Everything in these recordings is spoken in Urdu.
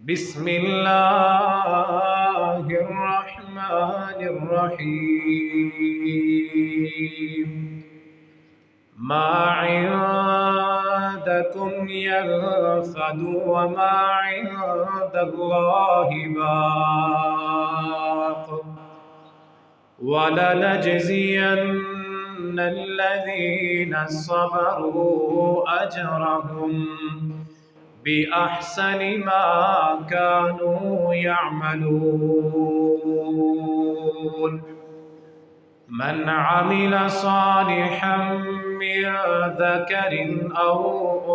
بسم الله الرحمن الرحيم ما عندكم ينفد وما عند الله باق ولنجزين الذين صبروا أجرهم بأحسن ما كانوا يعملون من عمل صالحا من ذكر أو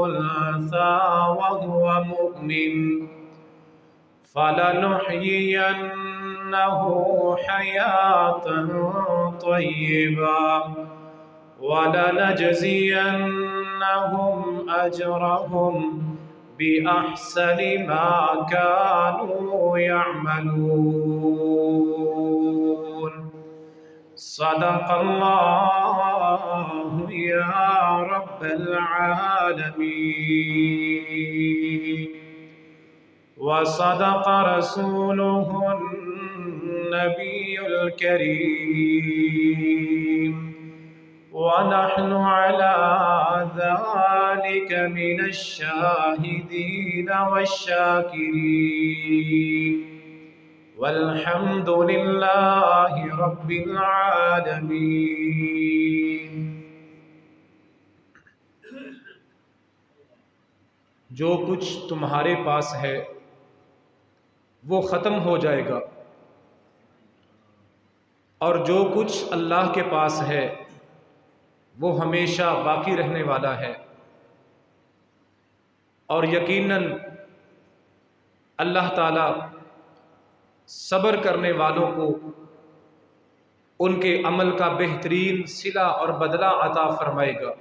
أنثى وهو مؤمن فلنحيينه حياة طيبة ولنجزينهم أجرهم بأحسن ما كانوا يعملون صدق الله يا رب العالمين وصدق رسوله النبي الكريم ونحن على ذلك من الشاهدين والشاكرين والحمد لله رب العالمين۔ جو کچھ تمہارے پاس ہے وہ ختم ہو جائے گا، اور جو کچھ اللہ کے پاس ہے وہ ہمیشہ باقی رہنے والا ہے، اور یقیناً اللہ تعالی صبر کرنے والوں کو ان کے عمل کا بہترین صلہ اور بدلہ عطا فرمائے گا۔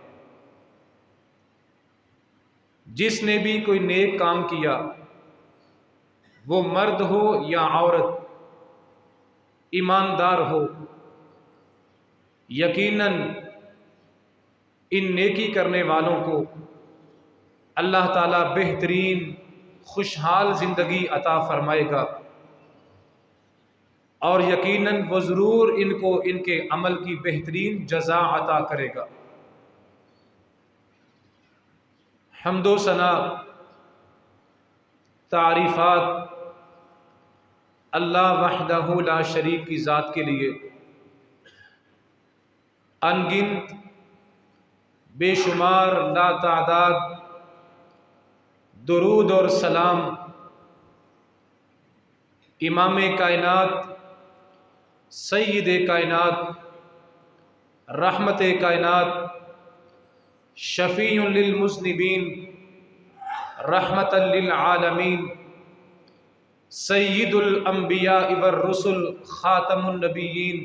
جس نے بھی کوئی نیک کام کیا، وہ مرد ہو یا عورت، ایماندار ہو، یقیناً ان نیکی کرنے والوں کو اللہ تعالیٰ بہترین خوشحال زندگی عطا فرمائے گا، اور یقیناً وہ ضرور ان کو ان کے عمل کی بہترین جزا عطا کرے گا۔ حمد و ثنا، تعریفات اللہ وحدہ لا شریک کی ذات کے لیے، ان گنت بے شمار لا تعداد درود اور سلام امام کائنات، سید کائنات، رحمت کائنات، شفیع للمذنبین، رحمت للعالمین، سید الانبیاء والرسل، خاتم النبیین،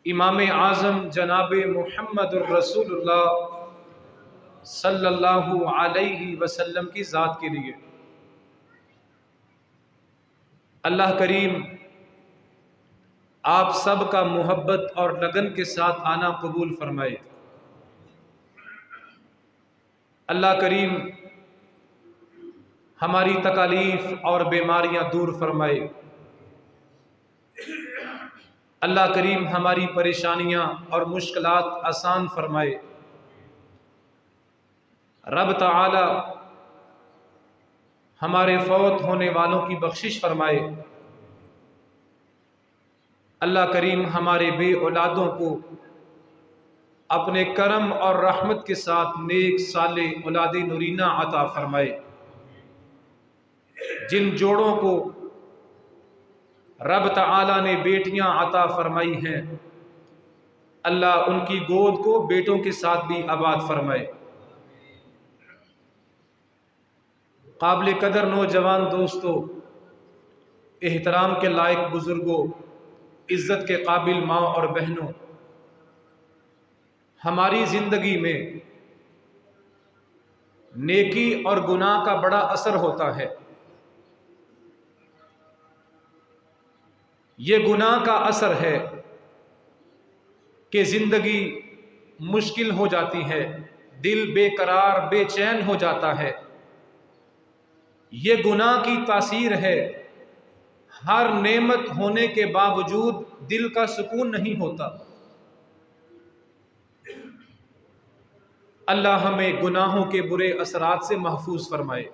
امام اعظم جناب محمد الرسول اللہ صلی اللہ علیہ وسلم کی ذات کے لیے۔ اللہ کریم آپ سب کا محبت اور لگن کے ساتھ آنا قبول فرمائے۔ اللہ کریم ہماری تکالیف اور بیماریاں دور فرمائے۔ اللہ کریم ہماری پریشانیاں اور مشکلات آسان فرمائے۔ رب تعالی ہمارے فوت ہونے والوں کی بخشش فرمائے۔ اللہ کریم ہمارے بے اولادوں کو اپنے کرم اور رحمت کے ساتھ نیک صالح اولاد نورینہ عطا فرمائے۔ جن جوڑوں کو رب تعالی نے بیٹیاں عطا فرمائی ہیں، اللہ ان کی گود کو بیٹوں کے ساتھ بھی آباد فرمائے۔ قابل قدر نوجوان دوستو، احترام کے لائق بزرگوں، عزت کے قابل ماں اور بہنوں، ہماری زندگی میں نیکی اور گناہ کا بڑا اثر ہوتا ہے۔ یہ گناہ کا اثر ہے کہ زندگی مشکل ہو جاتی ہے، دل بے قرار بے چین ہو جاتا ہے۔ یہ گناہ کی تاثیر ہے۔ ہر نعمت ہونے کے باوجود دل کا سکون نہیں ہوتا۔ اللہ ہمیں گناہوں کے برے اثرات سے محفوظ فرمائے۔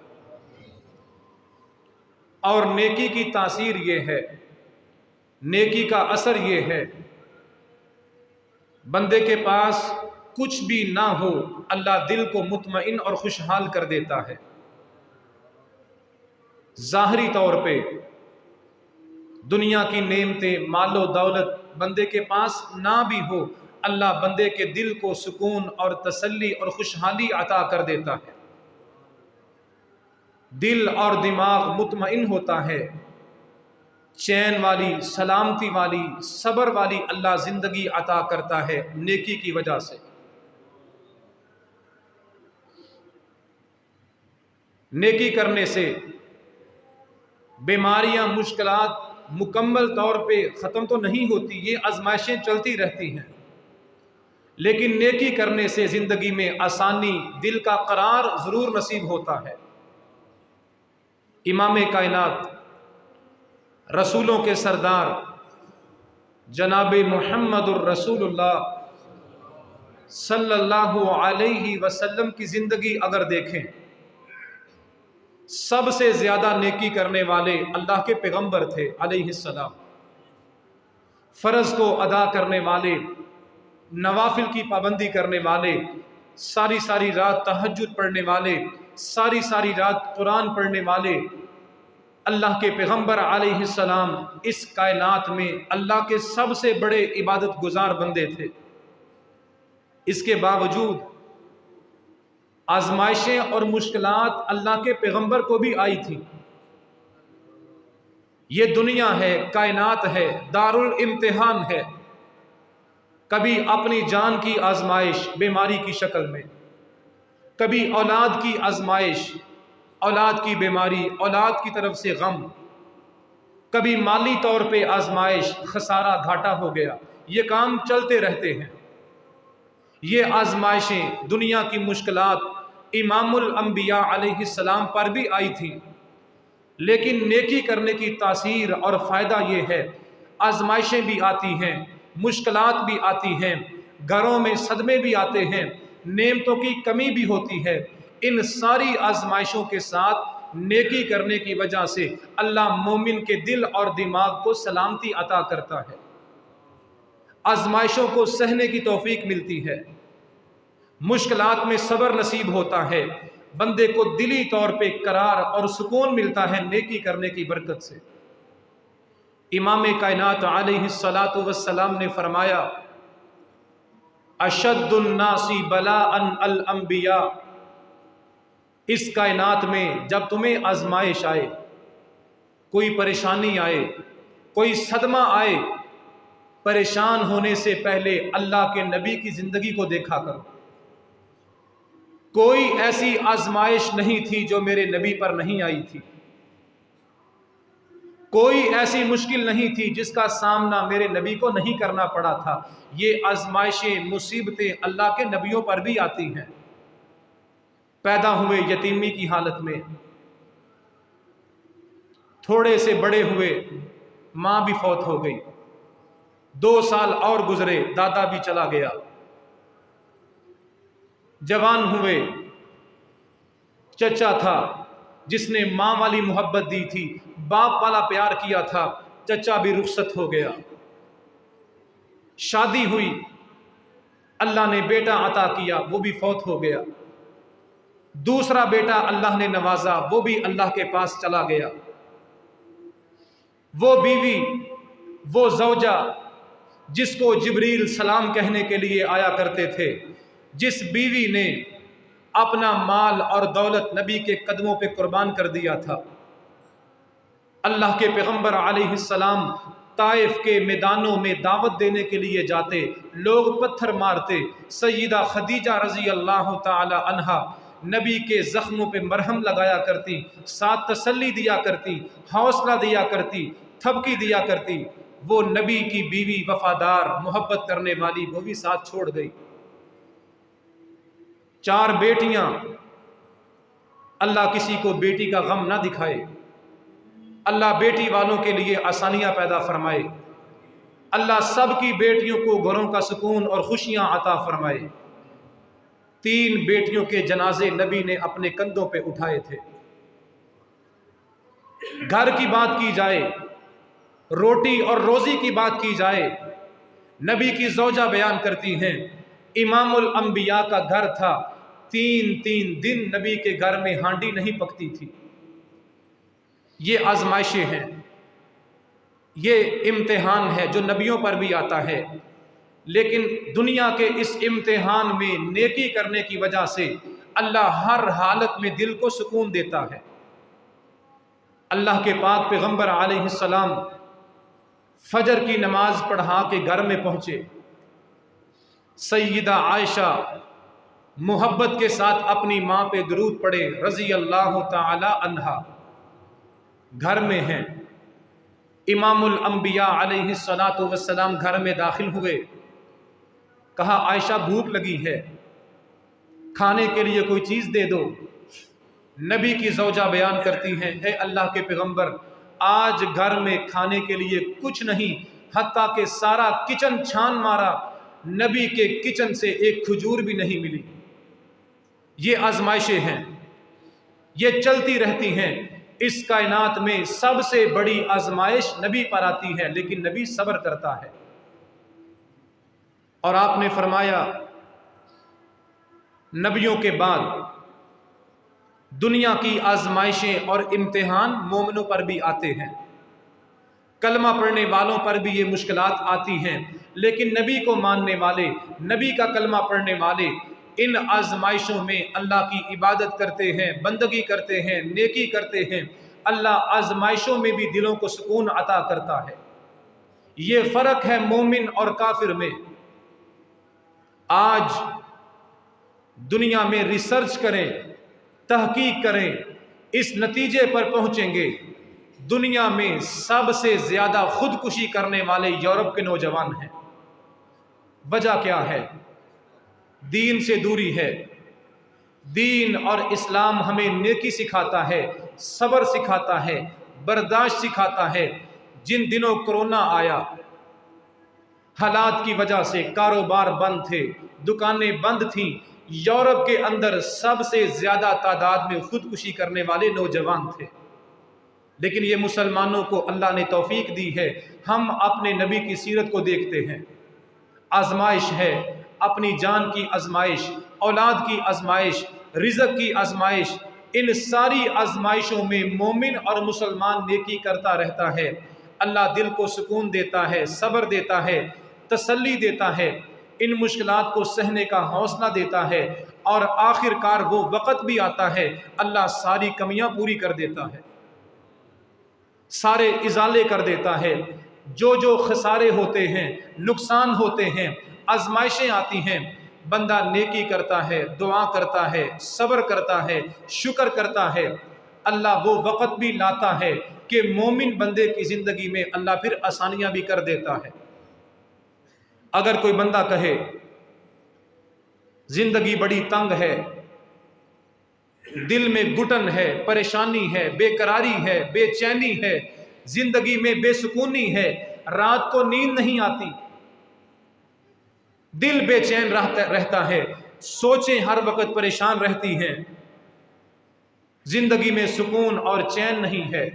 اور نیکی کی تاثیر یہ ہے، نیکی کا اثر یہ ہے، بندے کے پاس کچھ بھی نہ ہو اللہ دل کو مطمئن اور خوشحال کر دیتا ہے۔ ظاہری طور پہ دنیا کی نعمتیں، مال و دولت بندے کے پاس نہ بھی ہو، اللہ بندے کے دل کو سکون اور تسلی اور خوشحالی عطا کر دیتا ہے۔ دل اور دماغ مطمئن ہوتا ہے، چین والی، سلامتی والی، صبر والی اللہ زندگی عطا کرتا ہے نیکی کی وجہ سے۔ نیکی کرنے سے بیماریاں، مشکلات مکمل طور پہ ختم تو نہیں ہوتی، یہ آزمائشیں چلتی رہتی ہیں، لیکن نیکی کرنے سے زندگی میں آسانی، دل کا قرار ضرور نصیب ہوتا ہے۔ امام کائنات، رسولوں کے سردار جناب محمد الرسول اللہ صلی اللہ علیہ وسلم کی زندگی اگر دیکھیں، سب سے زیادہ نیکی کرنے والے اللہ کے پیغمبر تھے علیہ السلام۔ فرض کو ادا کرنے والے، نوافل کی پابندی کرنے والے، ساری ساری رات تہجد پڑھنے والے، ساری ساری رات قرآن پڑھنے والے اللہ کے پیغمبر علیہ السلام اس کائنات میں اللہ کے سب سے بڑے عبادت گزار بندے تھے۔ اس کے باوجود آزمائشیں اور مشکلات اللہ کے پیغمبر کو بھی آئی تھی۔ یہ دنیا ہے، کائنات ہے، دارالامتحان ہے۔ کبھی اپنی جان کی آزمائش بیماری کی شکل میں، کبھی اولاد کی آزمائش، اولاد کی بیماری، اولاد کی طرف سے غم، کبھی مالی طور پہ آزمائش، خسارہ، گھاٹا ہو گیا۔ یہ کام چلتے رہتے ہیں۔ یہ آزمائشیں، دنیا کی مشکلات امام الانبیاء علیہ السلام پر بھی آئی تھی، لیکن نیکی کرنے کی تاثیر اور فائدہ یہ ہے، آزمائشیں بھی آتی ہیں، مشکلات بھی آتی ہیں، گھروں میں صدمے بھی آتے ہیں، نعمتوں کی کمی بھی ہوتی ہے، ان ساری آزمائشوں کے ساتھ نیکی کرنے کی وجہ سے اللہ مومن کے دل اور دماغ کو سلامتی عطا کرتا ہے، آزمائشوں کو سہنے کی توفیق ملتی ہے، مشکلات میں صبر نصیب ہوتا ہے، بندے کو دلی طور پہ قرار اور سکون ملتا ہے نیکی کرنے کی برکت سے۔ امام کائنات علیہ السلام نے فرمایا، اشد الناس بلاء الانبیاء، اس کائنات میں جب تمہیں آزمائش آئے، کوئی پریشانی آئے، کوئی صدمہ آئے، پریشان ہونے سے پہلے اللہ کے نبی کی زندگی کو دیکھا کرو۔ کوئی ایسی آزمائش نہیں تھی جو میرے نبی پر نہیں آئی تھی، کوئی ایسی مشکل نہیں تھی جس کا سامنا میرے نبی کو نہیں کرنا پڑا تھا۔ یہ آزمائشیں، مصیبتیں اللہ کے نبیوں پر بھی آتی ہیں۔ پیدا ہوئے یتیمی کی حالت میں، تھوڑے سے بڑے ہوئے، ماں بھی فوت ہو گئی، 2 سال اور گزرے، دادا بھی چلا گیا، جوان ہوئے، چچا تھا جس نے ماں والی محبت دی تھی، باپ والا پیار کیا تھا، چچا بھی رخصت ہو گیا، شادی ہوئی، اللہ نے بیٹا عطا کیا، وہ بھی فوت ہو گیا، دوسرا بیٹا اللہ نے نوازا، وہ بھی اللہ کے پاس چلا گیا۔ وہ بیوی، وہ زوجہ جس کو جبریل سلام کہنے کے لیے آیا کرتے تھے، جس بیوی نے اپنا مال اور دولت نبی کے قدموں پہ قربان کر دیا تھا، اللہ کے پیغمبر علیہ السلام طائف کے میدانوں میں دعوت دینے کے لیے جاتے، لوگ پتھر مارتے، سیدہ خدیجہ رضی اللہ تعالی عنہا نبی کے زخموں پہ مرہم لگایا کرتی، ساتھ تسلی دیا کرتی، حوصلہ دیا کرتی، تھپکی دیا کرتی۔ وہ نبی کی بیوی وفادار، محبت کرنے والی، وہ بھی ساتھ چھوڑ گئی۔ 4 بیٹیاں، اللہ کسی کو بیٹی کا غم نہ دکھائے، اللہ بیٹی والوں کے لیے آسانیاں پیدا فرمائے، اللہ سب کی بیٹیوں کو گھروں کا سکون اور خوشیاں عطا فرمائے۔ 3 بیٹیوں کے جنازے نبی نے اپنے کندھوں پہ اٹھائے تھے۔ گھر کی بات کی جائے، روٹی اور روزی کی بات کی جائے، نبی کی زوجہ بیان کرتی ہیں امام الانبیاء کا گھر تھا، 3 دن نبی کے گھر میں ہانڈی نہیں پکتی تھی۔ یہ آزمائشیں ہیں، یہ امتحان ہے جو نبیوں پر بھی آتا ہے، لیکن دنیا کے اس امتحان میں نیکی کرنے کی وجہ سے اللہ ہر حالت میں دل کو سکون دیتا ہے۔ اللہ کے پاک پیغمبر علیہ السلام فجر کی نماز پڑھا کے گھر میں پہنچے، سیدہ عائشہ محبت کے ساتھ اپنی ماں پہ درود پڑھے رضی اللہ تعالی عنہا، گھر میں ہیں۔ امام الانبیاء علیہ السلام گھر میں داخل ہوئے، کہا عائشہ بھوک لگی ہے، کھانے کے لیے کوئی چیز دے دو۔ نبی کی زوجہ بیان کرتی ہیں اے اللہ کے پیغمبر، آج گھر میں کھانے کے لیے کچھ نہیں، حتیٰ کہ سارا کچن چھان مارا، نبی کے کچن سے ایک کھجور بھی نہیں ملی۔ یہ آزمائشیں ہیں، یہ چلتی رہتی ہیں۔ اس کائنات میں سب سے بڑی آزمائش نبی پر آتی ہے، لیکن نبی صبر کرتا ہے۔ اور آپ نے فرمایا نبیوں کے بعد دنیا کی آزمائشیں اور امتحان مومنوں پر بھی آتے ہیں، کلمہ پڑھنے والوں پر بھی یہ مشکلات آتی ہیں، لیکن نبی کو ماننے والے، نبی کا کلمہ پڑھنے والے ان آزمائشوں میں اللہ کی عبادت کرتے ہیں، بندگی کرتے ہیں، نیکی کرتے ہیں، اللہ آزمائشوں میں بھی دلوں کو سکون عطا کرتا ہے۔ یہ فرق ہے مومن اور کافر میں۔ آج دنیا میں ریسرچ کریں، تحقیق کریں، اس نتیجے پر پہنچیں گے دنیا میں سب سے زیادہ خودکشی کرنے والے یورپ کے نوجوان ہیں۔ وجہ کیا ہے؟ دین سے دوری ہے۔ دین اور اسلام ہمیں نیکی سکھاتا ہے، صبر سکھاتا ہے، برداشت سکھاتا ہے۔ جن دنوں کرونا آیا، حالات کی وجہ سے کاروبار بند تھے، دکانیں بند تھیں، یورپ کے اندر سب سے زیادہ تعداد میں خودکشی کرنے والے نوجوان تھے۔ لیکن یہ مسلمانوں کو اللہ نے توفیق دی ہے، ہم اپنے نبی کی سیرت کو دیکھتے ہیں۔ آزمائش ہے، اپنی جان کی آزمائش، اولاد کی آزمائش، رزق کی آزمائش، ان ساری آزمائشوں میں مومن اور مسلمان نیکی کرتا رہتا ہے، اللہ دل کو سکون دیتا ہے، صبر دیتا ہے، تسلی دیتا ہے، ان مشکلات کو سہنے کا حوصلہ دیتا ہے، اور آخر کار وہ وقت بھی آتا ہے اللہ ساری کمیاں پوری کر دیتا ہے، سارے ازالے کر دیتا ہے۔ جو خسارے ہوتے ہیں، نقصان ہوتے ہیں، آزمائشیں آتی ہیں، بندہ نیکی کرتا ہے، دعا کرتا ہے، صبر کرتا ہے، شکر کرتا ہے، اللہ وہ وقت بھی لاتا ہے کہ مومن بندے کی زندگی میں اللہ پھر آسانیاں بھی کر دیتا ہے۔ اگر کوئی بندہ کہے زندگی بڑی تنگ ہے، دل میں گھٹن ہے، پریشانی ہے، بے قراری ہے، بے چینی ہے، زندگی میں بے سکونی ہے، رات کو نیند نہیں آتی، دل بے چین رہتا ہے، سوچیں ہر وقت پریشان رہتی ہیں، زندگی میں سکون اور چین نہیں ہے،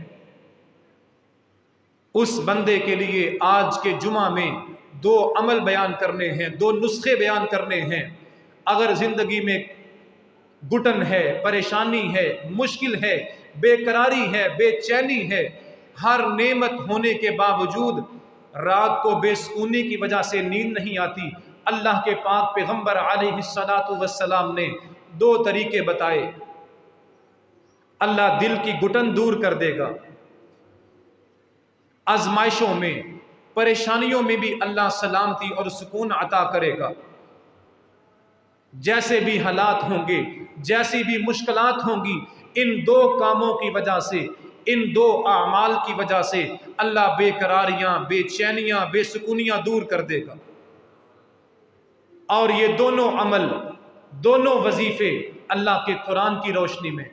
اس بندے کے لیے آج کے جمعہ میں 2 عمل بیان کرنے ہیں، 2 نسخے بیان کرنے ہیں۔ اگر زندگی میں گھٹن ہے، پریشانی ہے، مشکل ہے، بے قراری ہے، بے چینی ہے، ہر نعمت ہونے کے باوجود رات کو بے سکونی کی وجہ سے نیند نہیں آتی، اللہ کے پاک پیغمبر علیہ السلام نے 2 طریقے بتائے، اللہ دل کی گھٹن دور کر دے گا۔ آزمائشوں میں، پریشانیوں میں بھی اللہ سلامتی اور سکون عطا کرے گا۔ جیسے بھی حالات ہوں گے، جیسی بھی مشکلات ہوں گی، ان 2 کاموں کی وجہ سے، ان 2 اعمال کی وجہ سے اللہ بے قراریاں، بے چینیاں، بے سکونیاں دور کر دے گا۔ اور یہ دونوں عمل، دونوں وظیفے اللہ کے قرآن کی روشنی میں،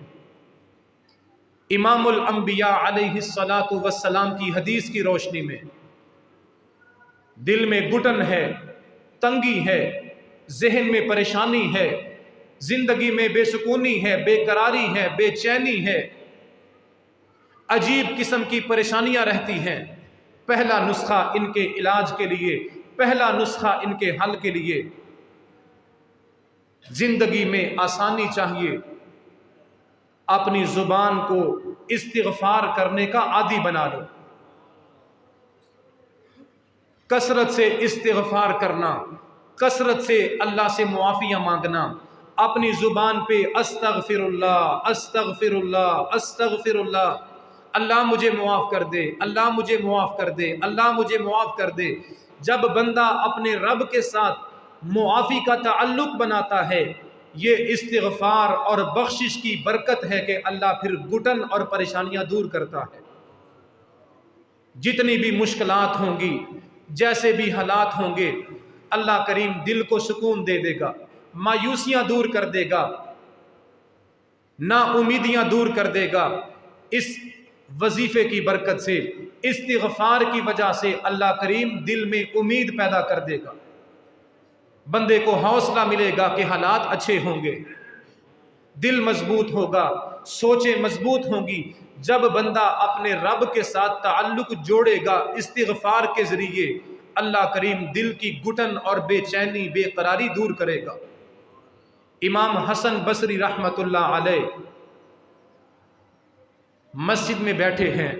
امام الانبیاء علیہ الصلاۃ والسلام کی حدیث کی روشنی میں دل میں گھٹن ہے، تنگی ہے، ذہن میں پریشانی ہے، زندگی میں بے سکونی ہے، بے قراری ہے، بے چینی ہے، عجیب قسم کی پریشانیاں رہتی ہیں، پہلا نسخہ ان کے علاج کے لیے، پہلا نسخہ ان کے حل کے لیے، زندگی میں آسانی چاہیے، اپنی زبان کو استغفار کرنے کا عادی بنا لو، کثرت سے استغفار کرنا، کثرت سے اللہ سے معافیاں مانگنا، اپنی زبان پہ استغفر اللہ استغفر اللہ استغفر اللہ، اللہ مجھے معاف کر دے، اللہ مجھے معاف کر دے، اللہ مجھے معاف کر دے۔ جب بندہ اپنے رب کے ساتھ معافی کا تعلق بناتا ہے، یہ استغفار اور بخشش کی برکت ہے کہ اللہ پھر گھٹن اور پریشانیاں دور کرتا ہے۔ جتنی بھی مشکلات ہوں گی، جیسے بھی حالات ہوں گے، اللہ کریم دل کو سکون دے دے گا، مایوسیاں دور کر دے گا، نا امیدیاں دور کر دے گا۔ اس وظیفے کی برکت سے، استغفار کی وجہ سے اللہ کریم دل میں امید پیدا کر دے گا، بندے کو حوصلہ ملے گا کہ حالات اچھے ہوں گے، دل مضبوط ہوگا، سوچیں مضبوط ہوں گی۔ جب بندہ اپنے رب کے ساتھ تعلق جوڑے گا استغفار کے ذریعے، اللہ کریم دل کی گھٹن اور بے چینی، بے قراری دور کرے گا۔ امام حسن بصری رحمت اللہ علیہ مسجد میں بیٹھے ہیں،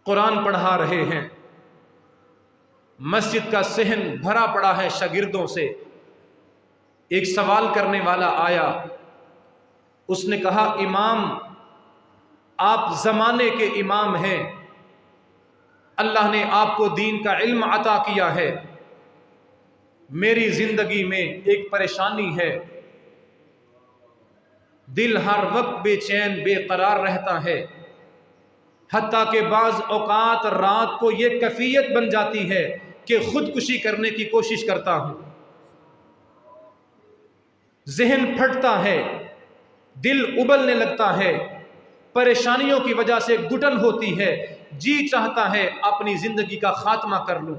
قرآن پڑھا رہے ہیں، مسجد کا صحن بھرا پڑا ہے شاگردوں سے۔ ایک سوال کرنے والا آیا، اس نے کہا امام آپ زمانے کے امام ہیں، اللہ نے آپ کو دین کا علم عطا کیا ہے، میری زندگی میں ایک پریشانی ہے، دل ہر وقت بے چین بے قرار رہتا ہے، حتیٰ کہ بعض اوقات رات کو یہ کیفیت بن جاتی ہے کہ خودکشی کرنے کی کوشش کرتا ہوں، ذہن پھٹتا ہے، دل ابلنے لگتا ہے، پریشانیوں کی وجہ سے گھٹن ہوتی ہے، جی چاہتا ہے اپنی زندگی کا خاتمہ کر لوں۔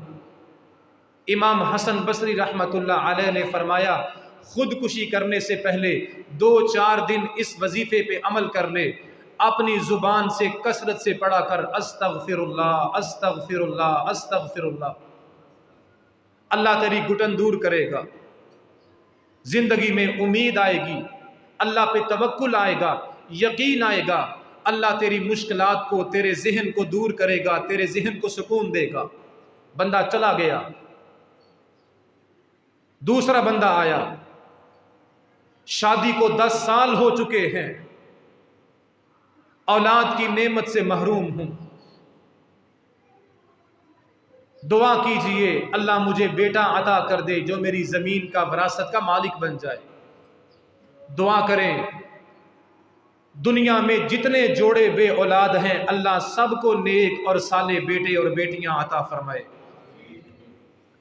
امام حسن بصری رحمت اللہ علیہ نے فرمایا خودکشی کرنے سے پہلے 2-4 دن اس وظیفے پہ عمل کر لے، اپنی زبان سے کثرت سے پڑھا کر استغفر اللہ استغفر اللہ استغفر اللہ، اللہ تیری گھٹن دور کرے گا، زندگی میں امید آئے گی، اللہ پہ توکل آئے گا، یقین آئے گا، اللہ تیری مشکلات کو، تیرے ذہن کو دور کرے گا، تیرے ذہن کو سکون دے گا۔ بندہ چلا گیا، دوسرا بندہ آیا، شادی کو 10 سال ہو چکے ہیں، اولاد کی نعمت سے محروم ہوں، دعا کیجئے اللہ مجھے بیٹا عطا کر دے جو میری زمین کا وراثت کا مالک بن جائے۔ دعا کریں، دنیا میں جتنے جوڑے بے اولاد ہیں اللہ سب کو نیک اور صالح بیٹے اور بیٹیاں عطا فرمائے،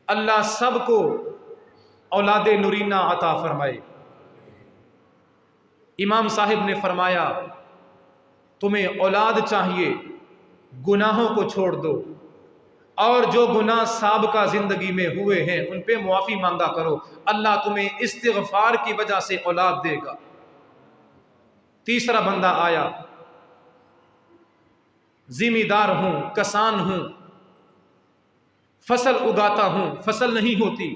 اللہ سب کو اولاد نورینہ عطا فرمائے۔ امام صاحب نے فرمایا تمہیں اولاد چاہیے، گناہوں کو چھوڑ دو، اور جو گناہ سابقہ زندگی میں ہوئے ہیں ان پہ معافی مانگا کرو، اللہ تمہیں استغفار کی وجہ سے اولاد دے گا۔ تیسرا بندہ آیا، ذمہ دار ہوں، کسان ہوں، فصل اگاتا ہوں، فصل نہیں ہوتی،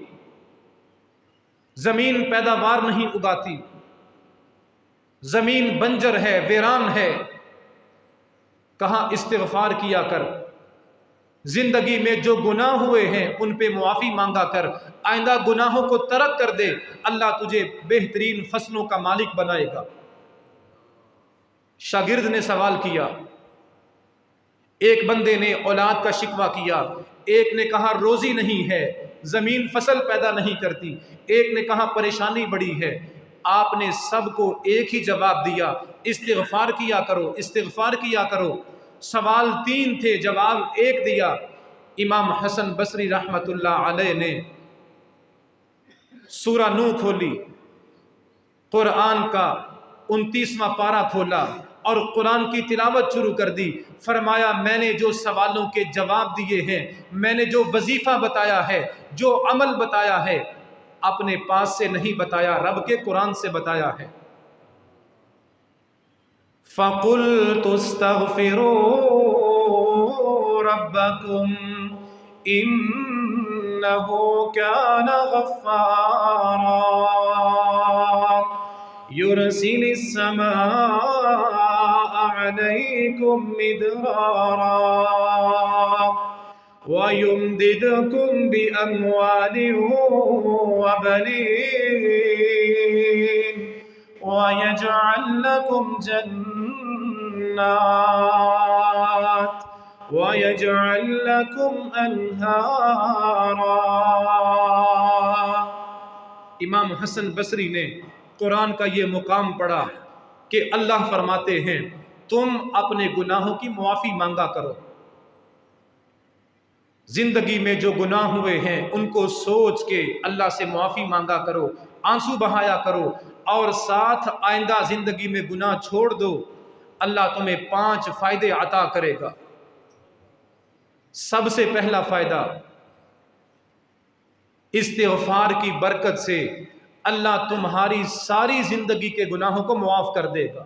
زمین پیداوار نہیں اگاتی، زمین بنجر ہے، ویران ہے، کہاں استغفار کیا کر، زندگی میں جو گناہ ہوئے ہیں ان پہ معافی مانگا کر، آئندہ گناہوں کو ترک کر دے، اللہ تجھے بہترین فصلوں کا مالک بنائے گا۔ شاگرد نے سوال کیا، ایک بندے نے اولاد کا شکوہ کیا، ایک نے کہا روزی نہیں ہے، زمین فصل پیدا نہیں کرتی، ایک نے کہا پریشانی بڑی ہے۔ آپ نے سب کو ایک ہی جواب دیا، استغفار کیا کرو، استغفار کیا کرو۔ سوال 3 تھے، جواب 1 دیا۔ امام حسن بصری رحمت اللہ علیہ نے سورہ نوح کھولی، قرآن کا 29واں پارہ کھولا اور قرآن کی تلاوت شروع کر دی. فرمایا میں نے جو سوالوں کے جواب دیے ہیں، میں نے جو وظیفہ بتایا ہے، جو عمل بتایا ہے، اپنے پاس سے نہیں بتایا، رب کے قرآن سے بتایا ہے. فَقُلْتُ اسْتَغْفِرُوا رَبَّكُمْ إِنَّهُ كَانَ غَفَّارًا يُرْسِلِ السَّمَاءَ عَلَيْكُمْ مِدْرَارًا وَيُمْدِدْكُمْ بِأَمْوَالٍ وَبَنِينَ وَيَجْعَلْ لَكُمْ جَنَّاتٍ وَيَجْعَلْ لَكُمْ أَنْهَارًا. امام حسن بصری نے قرآن کا یہ مقام پڑھا کہ اللہ فرماتے ہیں تم اپنے گناہوں کی معافی مانگا کرو. زندگی میں جو گناہ ہوئے ہیں ان کو سوچ کے اللہ سے معافی مانگا کرو، آنسو بہایا کرو، اور ساتھ آئندہ زندگی میں گناہ چھوڑ دو. اللہ تمہیں 5 فائدے عطا کرے گا. سب سے پہلا فائدہ، استغفار کی برکت سے اللہ تمہاری ساری زندگی کے گناہوں کو معاف کر دے گا.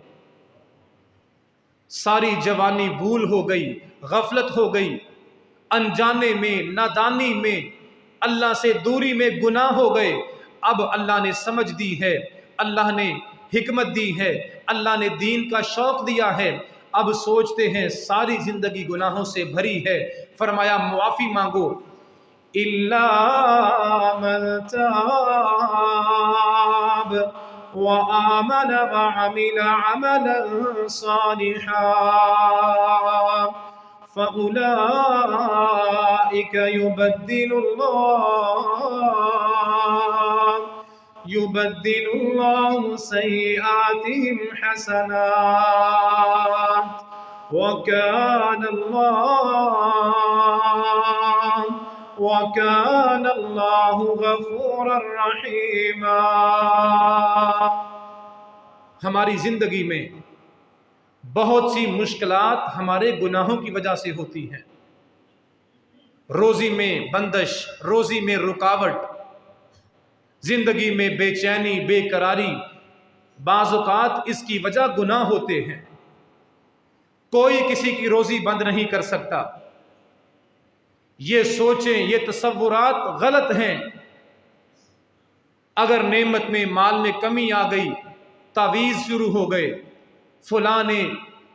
ساری جوانی بھول ہو گئی، غفلت ہو گئی، انجانے میں، نادانی میں، اللہ سے دوری میں گناہ ہو گئے. اب اللہ نے سمجھ دی ہے، اللہ نے حکمت دی ہے، اللہ نے دین کا شوق دیا ہے. اب سوچتے ہیں ساری زندگی گناہوں سے بھری ہے. فرمایا معافی مانگو. إِلَّا مَن تَابَ وَآمَنَ وَعَمِلَ عَمَلًا صَالِحًا فَأُولَئِكَ يُبَدِّلُ اللَّهُ سَيِّئَاتِهِمْ حَسَنَاتٍ وَكَانَ اللَّهُ غَفُورًا رَحِيمًا. ہماری زندگی میں بہت سی مشکلات ہمارے گناہوں کی وجہ سے ہوتی ہیں. روزی میں بندش، روزی میں رکاوٹ، زندگی میں بے چینی، بے قراری، بعض اوقات اس کی وجہ گناہ ہوتے ہیں. کوئی کسی کی روزی بند نہیں کر سکتا. یہ سوچیں، یہ تصورات غلط ہیں. اگر نعمت میں، مال میں کمی آ گئی، تعویذ شروع ہو گئے، فلاں نے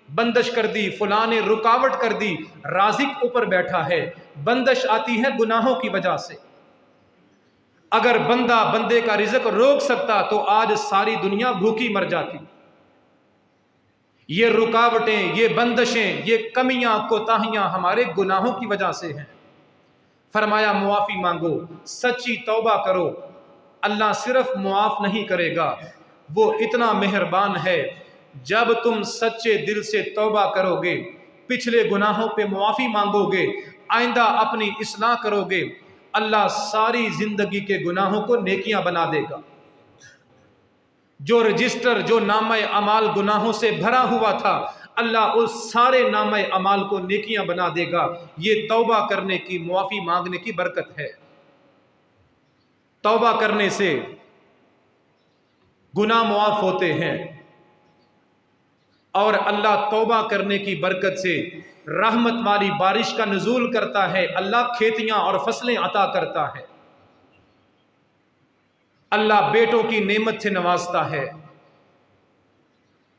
بندش کر دی، فلاں نے رکاوٹ کر دی. رازق اوپر بیٹھا ہے، بندش آتی ہے گناہوں کی وجہ سے. اگر بندہ بندے کا رزق روک سکتا تو آج ساری دنیا بھوکی مر جاتی. یہ رکاوٹیں، یہ بندشیں، یہ کمیاں، کوتاہیاں ہمارے گناہوں کی وجہ سے ہیں. فرمایا معافی مانگو، سچی توبہ کرو. اللہ صرف معاف نہیں کرے گا، وہ اتنا مہربان ہے. جب تم سچے دل سے توبہ کرو گے، پچھلے گناہوں پہ معافی مانگو گے، آئندہ اپنی اصلاح کرو گے، اللہ ساری زندگی کے گناہوں کو نیکیاں بنا دے گا. جو رجسٹر، جو نامہ اعمال گناہوں سے بھرا ہوا تھا، اللہ اس سارے نامہ اعمال کو نیکیاں بنا دے گا. یہ توبہ کرنے کی، معافی مانگنے کی برکت ہے. توبہ کرنے سے گناہ معاف ہوتے ہیں، اور اللہ توبہ کرنے کی برکت سے رحمت والی بارش کا نزول کرتا ہے. اللہ کھیتیاں اور فصلیں عطا کرتا ہے. اللہ بیٹوں کی نعمت سے نوازتا ہے،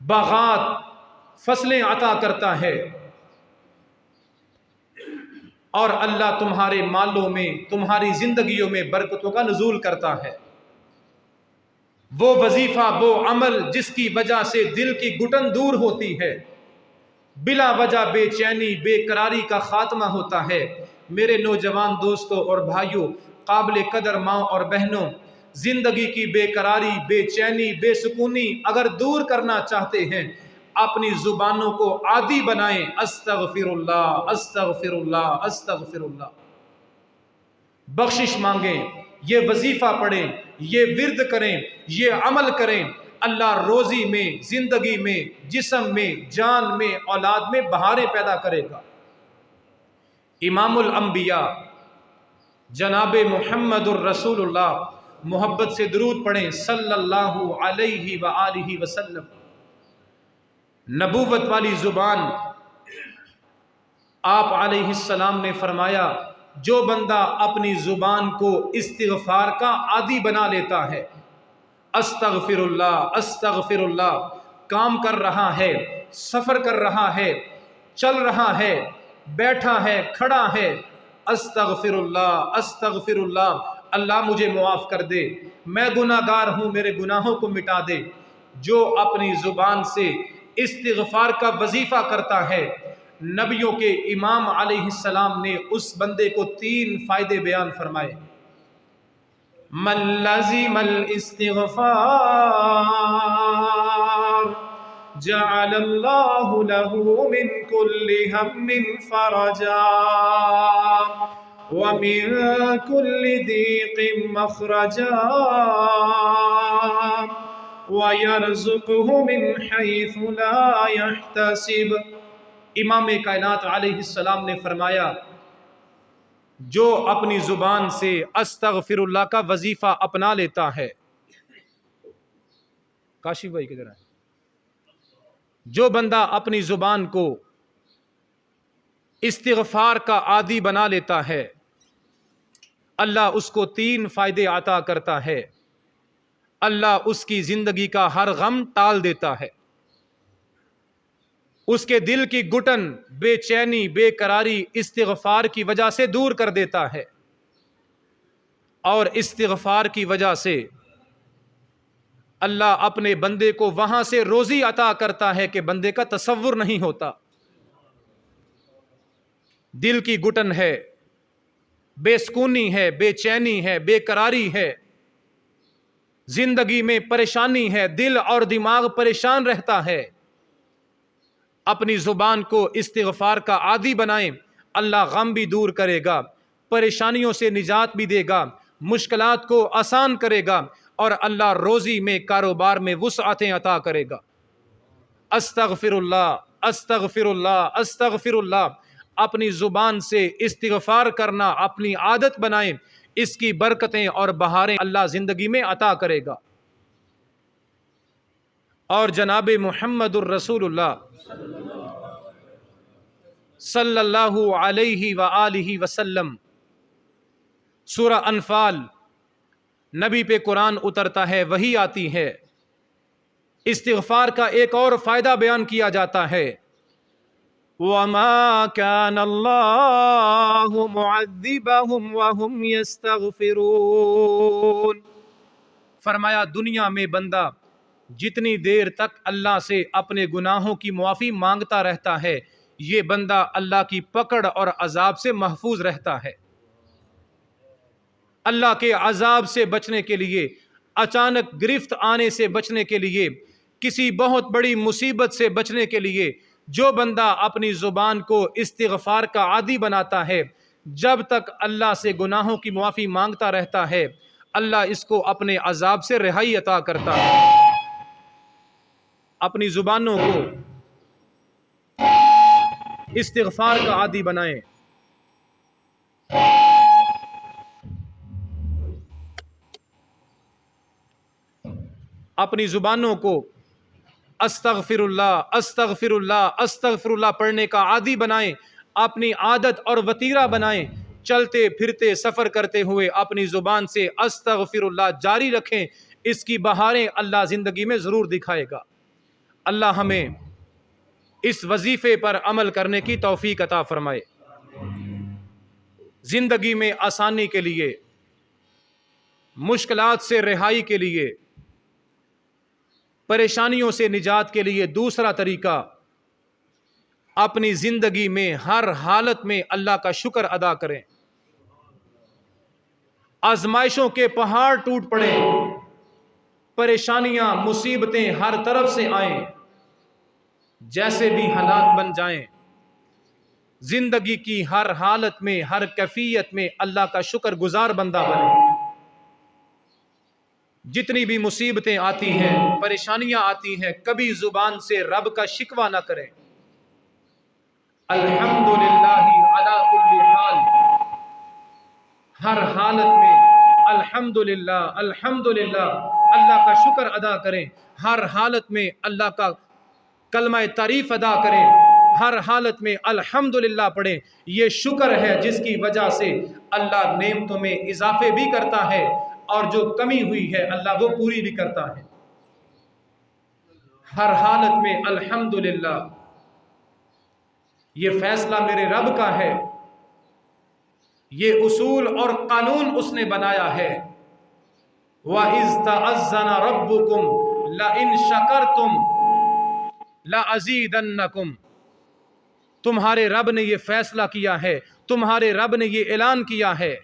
باغات، فصلیں عطا کرتا ہے. اور اللہ تمہارے مالوں میں، تمہاری زندگیوں میں برکتوں کا نزول کرتا ہے. وہ وظیفہ، وہ عمل جس کی وجہ سے دل کی گھٹن دور ہوتی ہے، بلا وجہ بے چینی، بے قراری کا خاتمہ ہوتا ہے. میرے نوجوان دوستوں اور بھائیوں، قابل قدر ماں اور بہنوں، زندگی کی بے قراری، بے چینی، بے سکونی اگر دور کرنا چاہتے ہیں، اپنی زبانوں کو عادی بنائیں. استغفر اللہ، استغفر اللہ، استغفر اللہ. بخشش مانگیں، یہ وظیفہ پڑھیں، یہ ورد کریں، یہ عمل کریں. اللہ روزی میں، زندگی میں، جسم میں، جان میں، اولاد میں بہاریں پیدا کرے گا۔ امام الانبیاء جناب محمد الرسول اللہ، محبت سے درود پڑھیں صلی اللہ علیہ وآلہ وسلم۔ نبوت والی زبان آپ علیہ السلام نے فرمایا، جو بندہ اپنی زبان کو استغفار کا عادی بنا لیتا ہے، استغفر اللہ استغفر اللہ، کام کر رہا ہے، سفر کر رہا ہے، چل رہا ہے، بیٹھا ہے، کھڑا ہے، استغفر اللہ استغفر اللہ، اللہ مجھے معاف کر دے، میں گناہ گار ہوں، میرے گناہوں کو مٹا دے۔ جو اپنی زبان سے استغفار کا وظیفہ کرتا ہے، نبیوں کے امام علیہ السلام نے اس بندے کو 3 فائدے بیان فرمائے۔ من لزم الاستغفار جعل اللہ له من كل هم فرجا ومن كل ضيق مخرجا ويرزقه من حيث لا يحتسب۔ امام کائنات علیہ السلام نے فرمایا، جو اپنی زبان سے استغفر اللہ کا وظیفہ اپنا لیتا ہے، کاشف بھائی کدھر ہے؟ جو بندہ اپنی زبان کو استغفار کا عادی بنا لیتا ہے، اللہ اس کو 3 فائدے عطا کرتا ہے۔ اللہ اس کی زندگی کا ہر غم ٹال دیتا ہے، اس کے دل کی گھٹن، بے چینی، بے قراری استغفار کی وجہ سے دور کر دیتا ہے، اور استغفار کی وجہ سے اللہ اپنے بندے کو وہاں سے روزی عطا کرتا ہے کہ بندے کا تصور نہیں ہوتا۔ دل کی گھٹن ہے، بے سکونی ہے، بے چینی ہے، بے قراری ہے، زندگی میں پریشانی ہے، دل اور دماغ پریشان رہتا ہے، اپنی زبان کو استغفار کا عادی بنائیں، اللہ غم بھی دور کرے گا، پریشانیوں سے نجات بھی دے گا، مشکلات کو آسان کرے گا، اور اللہ روزی میں، کاروبار میں وسعتیں عطا کرے گا۔ استغفر اللہ استغفر اللہ استغفر اللہ، اپنی زبان سے استغفار کرنا اپنی عادت بنائیں، اس کی برکتیں اور بہاریں اللہ زندگی میں عطا کرے گا۔ اور جناب محمد الرسول اللہ صلی اللہ علیہ وآلہ وسلم، سورہ انفال، نبی پہ قرآن اترتا ہے، وحی آتی ہے، استغفار کا ایک اور فائدہ بیان کیا جاتا ہے، وَمَا كَانَ اللَّهُ مُعَذِّبَهُمْ وَهُمْ يَسْتَغْفِرُونَ۔ فرمایا دنیا میں بندہ جتنی دیر تک اللہ سے اپنے گناہوں کی معافی مانگتا رہتا ہے، یہ بندہ اللہ کی پکڑ اور عذاب سے محفوظ رہتا ہے۔ اللہ کے عذاب سے بچنے کے لیے، اچانک گرفت آنے سے بچنے کے لیے، کسی بہت بڑی مصیبت سے بچنے کے لیے، جو بندہ اپنی زبان کو استغفار کا عادی بناتا ہے، جب تک اللہ سے گناہوں کی معافی مانگتا رہتا ہے، اللہ اس کو اپنے عذاب سے رہائی عطا کرتا ہے۔ اپنی زبانوں کو استغفار کا عادی بنائیں۔ اپنی زبانوں کو استغفر اللہ استغفر اللہ استغفر اللہ پڑھنے کا عادی بنائیں، اپنی عادت اور وتیرہ بنائیں، چلتے پھرتے سفر کرتے ہوئے اپنی زبان سے استغفر اللہ جاری رکھیں، اس کی بہاریں اللہ زندگی میں ضرور دکھائے گا۔ اللہ ہمیں اس وظیفے پر عمل کرنے کی توفیق عطا فرمائے۔ زندگی میں آسانی کے لیے، مشکلات سے رہائی کے لیے، پریشانیوں سے نجات کے لیے دوسرا طریقہ، اپنی زندگی میں ہر حالت میں اللہ کا شکر ادا کریں۔ آزمائشوں کے پہاڑ ٹوٹ پڑیں، پریشانیاں مصیبتیں ہر طرف سے آئیں، جیسے بھی حالات بن جائیں، زندگی کی ہر حالت میں، ہر کیفیت میں اللہ کا شکر گزار بندہ بنے۔ جتنی بھی مصیبتیں آتی ہیں، پریشانیاں آتی ہیں، کبھی زبان سے رب کا شکوہ نہ کریں۔ الحمدللہ علی کل حال، ہر حالت میں الحمدللہ الحمدللہ اللہ کا شکر ادا کریں، ہر حالت میں اللہ کا کلمہ تعریف ادا کریں، ہر حالت میں الحمدللہ پڑھیں۔ یہ شکر ہے جس کی وجہ سے اللہ نعمتوں میں اضافے بھی کرتا ہے اور جو کمی ہوئی ہے اللہ وہ پوری بھی کرتا ہے۔ ہر حالت میں الحمدللہ، یہ فیصلہ میرے رب کا ہے، یہ اصول اور قانون اس نے بنایا ہے۔ وَإِذْ تَعَذَّنَ رَبُّكُمْ لَئِن شَكَرْتُمْ لَأَزِيدَنَّكُمْ، تمہارے رب نے یہ فیصلہ کیا ہے، تمہارے رب نے یہ اعلان کیا ہے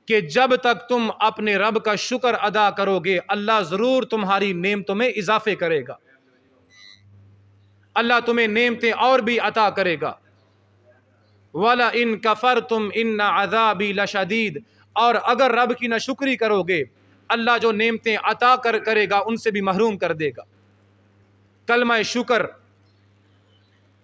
کہ جب تک تم اپنے رب کا شکر ادا کرو گے اللہ ضرور تمہاری نعمتوں میں اضافے کرے گا، اللہ تمہیں نعمتیں اور بھی عطا کرے گا۔ وَلَئِن كَفَرْتُمْ إِنَّ عَذَابِي لَشَدِيدٌ، اور اگر رب کی ناشکری کرو گے اللہ جو نعمتیں عطا کرے گا ان سے بھی محروم کر دے گا۔ کلمہ شکر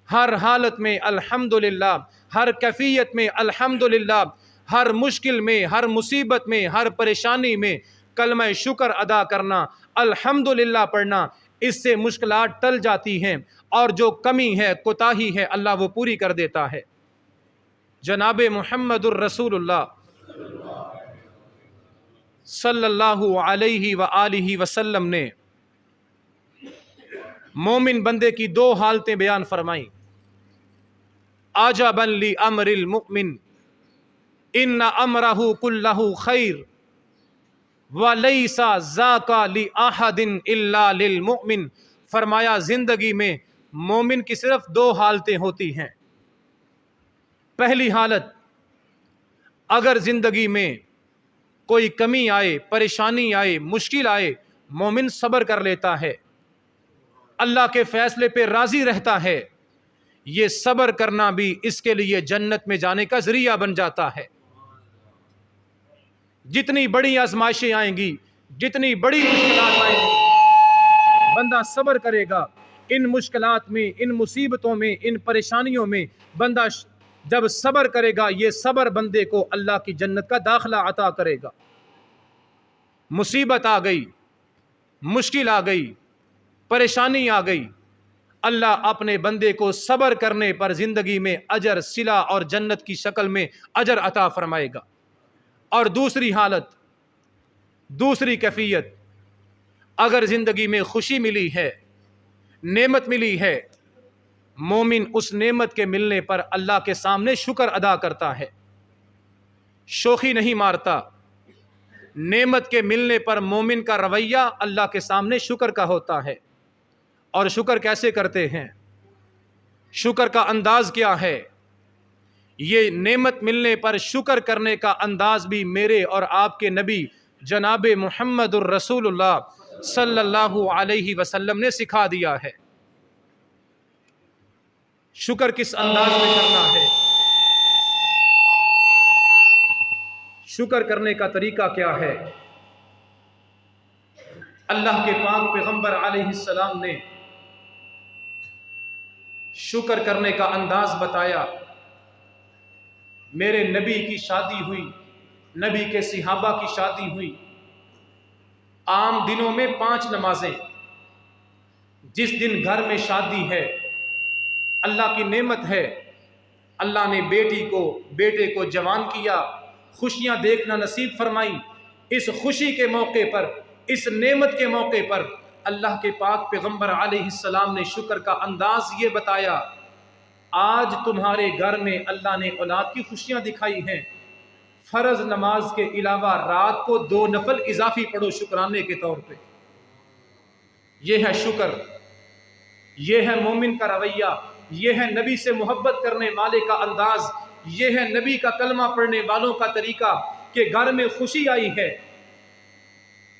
ہر حالت میں الحمدللہ، ہر کیفیت میں الحمدللہ، ہر مشکل میں، ہر مصیبت میں، ہر پریشانی میں کلمہ شکر ادا کرنا، الحمدللہ پڑھنا، اس سے مشکلات ٹل جاتی ہیں اور جو کمی ہے، کوتاہی ہے، اللہ وہ پوری کر دیتا ہے۔ جناب محمد الرسول اللہ صلی اللہ علیہ وآلہ وسلم نے مومن بندے کی دو حالتیں بیان فرمائیں۔ عجبا لامر المؤمن ان امرہ کلہ خیر ولیس ذاک لاحد الا للمؤمن، فرمایا زندگی میں مومن کی صرف دو حالتیں ہوتی ہیں۔ پہلی حالت، اگر زندگی میں کوئی کمی آئے، پریشانی آئے، مشکل آئے، مومن صبر کر لیتا ہے، اللہ کے فیصلے پہ راضی رہتا ہے، یہ صبر کرنا بھی اس کے لیے جنت میں جانے کا ذریعہ بن جاتا ہے۔ جتنی بڑی آزمائشیں آئیں گی، جتنی بڑی مشکلات آئیں گی، بندہ صبر کرے گا، ان مشکلات میں، ان مصیبتوں میں، ان پریشانیوں میں بندہ جب صبر کرے گا، یہ صبر بندے کو اللہ کی جنت کا داخلہ عطا کرے گا۔ مصیبت آ گئی، مشکل آ گئی، پریشانی آ گئی، اللہ اپنے بندے کو صبر کرنے پر زندگی میں اجر، صلہ اور جنت کی شکل میں اجر عطا فرمائے گا۔ اور دوسری حالت، دوسری کیفیت، اگر زندگی میں خوشی ملی ہے، نعمت ملی ہے، مومن اس نعمت کے ملنے پر اللہ کے سامنے شکر ادا کرتا ہے، شوخی نہیں مارتا۔ نعمت کے ملنے پر مومن کا رویہ اللہ کے سامنے شکر کا ہوتا ہے۔ اور شکر کیسے کرتے ہیں؟ شکر کا انداز کیا ہے؟ یہ نعمت ملنے پر شکر کرنے کا انداز بھی میرے اور آپ کے نبی جناب محمد الرسول اللہ صلی اللہ علیہ وسلم نے سکھا دیا ہے۔ شکر کس انداز میں کرنا ہے؟ شکر کرنے کا طریقہ کیا ہے؟ اللہ کے پاک پیغمبر علیہ السلام نے شکر کرنے کا انداز بتایا۔ میرے نبی کی شادی ہوئی، نبی کے صحابہ کی شادی ہوئی، عام دنوں میں 5 نمازیں، جس دن گھر میں شادی ہے اللہ کی نعمت ہے، اللہ نے بیٹے کو جوان کیا، خوشیاں دیکھنا نصیب فرمائی، اس خوشی کے موقع پر، اس نعمت کے موقع پر اللہ کے پاک پیغمبر علیہ السلام نے شکر کا انداز یہ بتایا، آج تمہارے گھر میں اللہ نے اولاد کی خوشیاں دکھائی ہیں، فرض نماز کے علاوہ رات کو 2 نفل اضافی پڑھو شکرانے کے طور پہ۔ یہ ہے شکر، یہ ہے مومن کا رویہ، یہ ہے نبی سے محبت کرنے والے کا انداز، یہ ہے نبی کا کلمہ پڑھنے والوں کا طریقہ کہ گھر میں خوشی آئی ہے،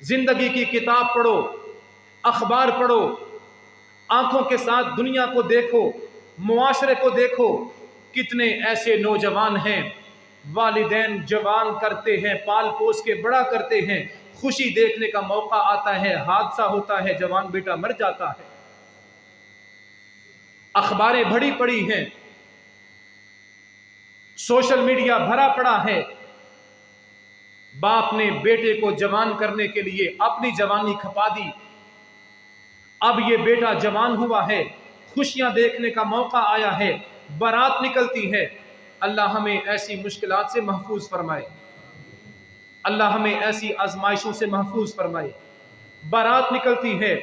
زندگی کی کتاب پڑھو، اخبار پڑھو، آنکھوں کے ساتھ دنیا کو دیکھو، معاشرے کو دیکھو، کتنے ایسے نوجوان ہیں والدین جوان کرتے ہیں، پال پوس کے بڑا کرتے ہیں، خوشی دیکھنے کا موقع آتا ہے، حادثہ ہوتا ہے، جوان بیٹا مر جاتا ہے۔ اخباریں بڑی پڑی ہیں، سوشل میڈیا بھرا پڑا ہے، باپ نے بیٹے کو جوان کرنے کے لیے اپنی جوانی کھپا دی، اب یہ بیٹا جوان ہوا ہے، خوشیاں دیکھنے کا موقع آیا ہے، بارات نکلتی ہے۔ اللہ ہمیں ایسی مشکلات سے محفوظ فرمائے، اللہ ہمیں ایسی آزمائشوں سے محفوظ فرمائے۔ بارات نکلتی ہے،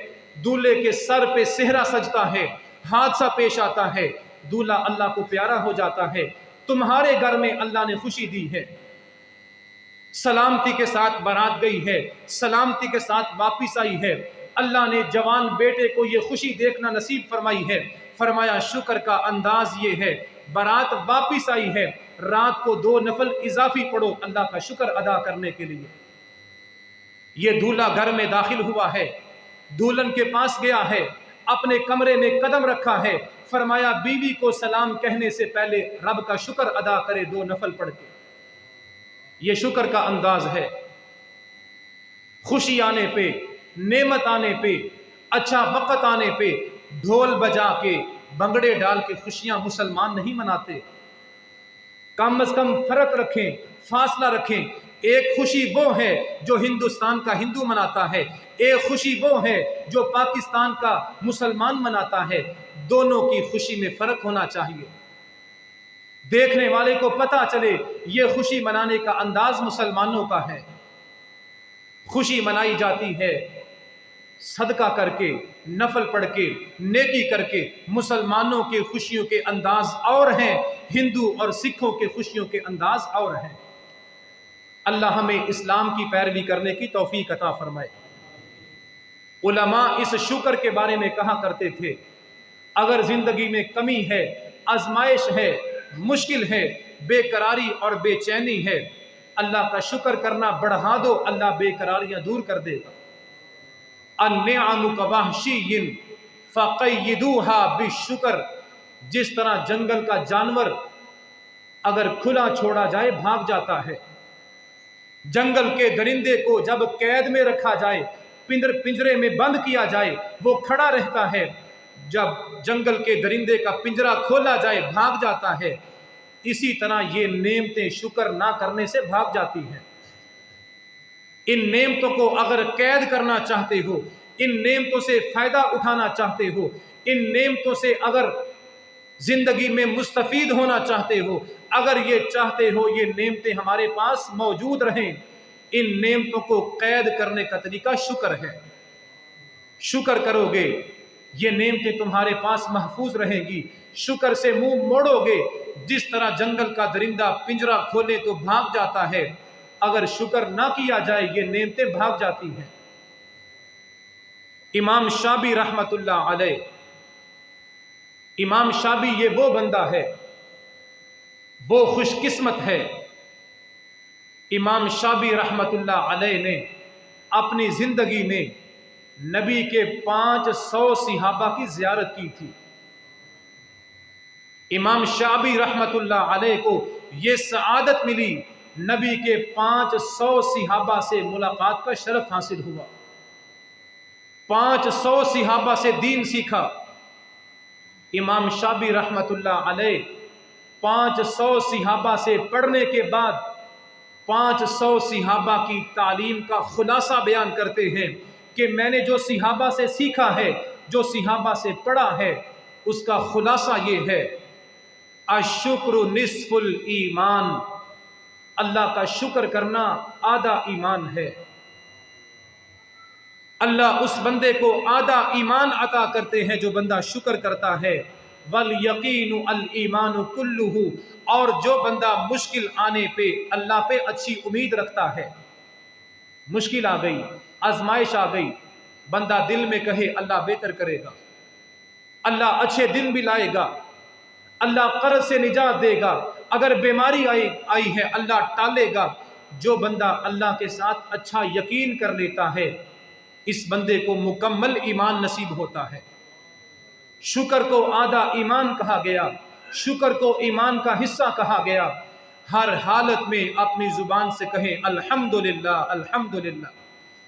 دولہے کے سر پہ صحرا سجتا ہے، حادثہ پیش آتا ہے، دولہا اللہ کو پیارا ہو جاتا ہے، تمہارے گھر میں اللہ نے خوشی دی ہے، سلامتی کے ساتھ بارات گئی ہے، سلامتی کے ساتھ واپس آئی ہے، اللہ نے جوان بیٹے کو یہ خوشی دیکھنا نصیب فرمائی ہے۔ فرمایا شکر کا انداز یہ ہے، بارات واپس آئی ہے، رات کو 2 نفل اضافی پڑھو اللہ کا شکر ادا کرنے کے لیے۔ یہ دولہا گھر میں داخل ہوا ہے، دولہن کے پاس گیا ہے، اپنے کمرے میں قدم رکھا ہے، فرمایا بیوی کو سلام کہنے سے پہلے رب کا شکر ادا کرے 2 نفل پڑھ کے۔ یہ شکر کا انداز ہے۔ خوشی آنے پہ، نعمت آنے پہ، اچھا وقت آنے پہ ڈھول بجا کے، بنگڑے ڈال کے خوشیاں مسلمان نہیں مناتے۔ کم از کم فرق رکھیں، فاصلہ رکھیں۔ ایک خوشی وہ ہے جو ہندوستان کا ہندو مناتا ہے، ایک خوشی وہ ہے جو پاکستان کا مسلمان مناتا ہے، دونوں کی خوشی میں فرق ہونا چاہیے۔ دیکھنے والے کو پتہ چلے یہ خوشی منانے کا انداز مسلمانوں کا ہے۔ خوشی منائی جاتی ہے صدقہ کر کے، نفل پڑھ کے، نیکی کر کے۔ مسلمانوں کے خوشیوں کے انداز اور ہیں، ہندو اور سکھوں کے خوشیوں کے انداز اور ہیں۔ اللہ ہمیں اسلام کی پیروی کرنے کی توفیق عطا فرمائے۔ علماء اس شکر کے بارے میں کہا کرتے تھے، اگر زندگی میں کمی ہے، آزمائش ہے، مشکل ہے، بے قراری اور بے چینی ہے، اللہ کا شکر کرنا بڑھا دو، اللہ بے قراریاں دور کر دے گا۔ النعم کوحشی فقیدوها بالشکر، جس طرح جنگل کا جانور اگر کھلا چھوڑا جائے بھاگ جاتا ہے، جنگل کے درندے کو جب قید میں رکھا جائے، پنجرے میں بند کیا جائے، وہ کھڑا رہتا ہے، جب جنگل کے درندے کا پنجرہ کھولا جائے بھاگ جاتا ہے۔ اسی طرح یہ نعمتیں شکر نہ کرنے سے بھاگ جاتی ہیں۔ ان نعمتوں کو اگر قید کرنا چاہتے ہو، ان نعمتوں سے فائدہ اٹھانا چاہتے ہو، ان نعمتوں سے اگر زندگی میں مستفید ہونا چاہتے ہو، اگر یہ چاہتے ہو یہ نعمتیں ہمارے پاس موجود رہیں، ان نعمتوں کو قید کرنے کا طریقہ شکر ہے۔ شکر کرو گے یہ نعمتیں تمہارے پاس محفوظ رہیں گی۔ شکر سے منہ موڑو گے، جس طرح جنگل کا درندہ پنجرہ کھولے تو بھاگ جاتا ہے، اگر شکر نہ کیا جائے یہ نعمتیں بھاگ جاتی ہیں۔ امام شابی رحمت اللہ علیہ، امام شابی یہ وہ بندہ ہے، وہ خوش قسمت ہے۔ امام شابی رحمت اللہ علیہ نے اپنی زندگی میں نبی کے 500 صحابہ کی زیارت کی تھی۔ امام شابی رحمت اللہ علیہ کو یہ سعادت ملی، نبی کے 500 صحابہ سے ملاقات کا شرف حاصل ہوا، 500 صحابہ سے دین سیکھا۔ امام شابی رحمت اللہ علیہ 500 صحابہ سے پڑھنے کے بعد 500 صحابہ کی تعلیم کا خلاصہ بیان کرتے ہیں کہ میں نے جو صحابہ سے سیکھا ہے، جو صحابہ سے پڑھا ہے، اس کا خلاصہ یہ ہے، الشکر نصف الایمان، اللہ کا شکر کرنا آدھا ایمان ہے۔ اللہ اس بندے کو آدھا ایمان عطا کرتے ہیں جو بندہ شکر کرتا ہے۔ وَالْيَقِينُ الْإِيمَانُ كُلُّهُ، اور جو بندہ مشکل آنے پہ اللہ پہ اچھی امید رکھتا ہے، مشکل آ گئی، آزمائش آ گئی، بندہ دل میں کہے اللہ بہتر کرے گا، اللہ اچھے دن بھی لائے گا، اللہ قرض سے نجات دے گا، اگر بیماری آئی ہے اللہ ٹالے گا۔ جو بندہ اللہ کے ساتھ اچھا یقین کر لیتا ہے، اس بندے کو مکمل ایمان نصیب ہوتا ہے۔ شکر کو آدھا ایمان کہا گیا، شکر کو ایمان کا حصہ کہا گیا۔ ہر حالت میں اپنی زبان سے کہیں الحمدللہ الحمدللہ۔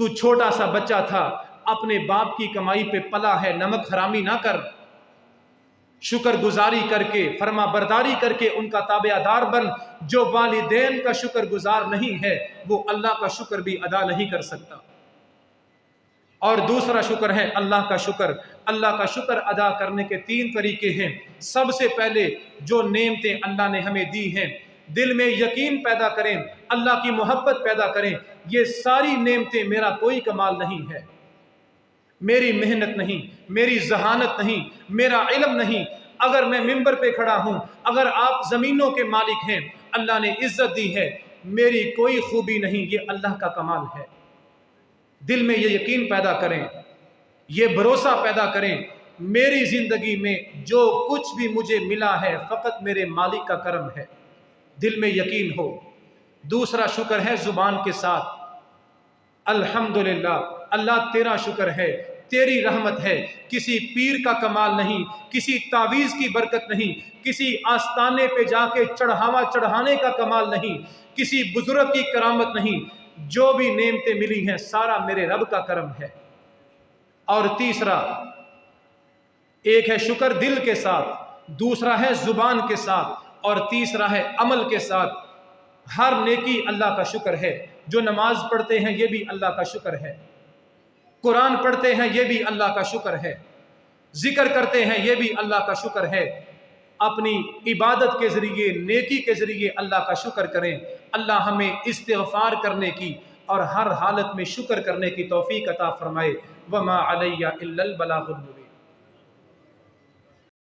تو چھوٹا سا بچہ تھا، اپنے باپ کی کمائی پہ پلا ہے، نمک حرامی نہ کر، شکر گزاری کر کے، فرما برداری کر کے ان کا تابع دار بن۔ جو والدین کا شکر گزار نہیں ہے وہ اللہ کا شکر بھی ادا نہیں کر سکتا۔ اور دوسرا شکر ہے اللہ کا شکر۔ اللہ کا شکر ادا کرنے کے 3 طریقے ہیں۔ سب سے پہلے جو نعمتیں اللہ نے ہمیں دی ہیں، دل میں یقین پیدا کریں، اللہ کی محبت پیدا کریں، یہ ساری نعمتیں میرا کوئی کمال نہیں ہے، میری محنت نہیں، میری ذہانت نہیں، میرا علم نہیں۔ اگر میں ممبر پہ کھڑا ہوں، اگر آپ زمینوں کے مالک ہیں، اللہ نے عزت دی ہے، میری کوئی خوبی نہیں، یہ اللہ کا کمال ہے۔ دل میں یہ یقین پیدا کریں، یہ بھروسہ پیدا کریں، میری زندگی میں جو کچھ بھی مجھے ملا ہے فقط میرے مالک کا کرم ہے، دل میں یقین ہو۔ دوسرا شکر ہے زبان کے ساتھ، الحمدللہ، اللہ تیرا شکر ہے، تیری رحمت ہے، کسی پیر کا کمال نہیں، کسی تعویذ کی برکت نہیں، کسی آستانے پہ جا کے چڑھاوا چڑھانے کا کمال نہیں، کسی بزرگ کی کرامت نہیں، جو بھی نعمتیں ملی ہیں سارا میرے رب کا کرم ہے۔ اور تیسرا، ایک ہے شکر دل کے ساتھ، دوسرا ہے زبان کے ساتھ، اور تیسرا ہے عمل کے ساتھ۔ ہر نیکی اللہ کا شکر ہے۔ جو نماز پڑھتے ہیں یہ بھی اللہ کا شکر ہے، قرآن پڑھتے ہیں یہ بھی اللہ کا شکر ہے، ذکر کرتے ہیں یہ بھی اللہ کا شکر ہے۔ اپنی عبادت کے ذریعے، نیکی کے ذریعے اللہ کا شکر کریں۔ اللہ ہمیں استغفار کرنے کی اور ہر حالت میں شکر کرنے کی توفیق عطا فرمائے۔ وما علیہ الا البلاغ المبین۔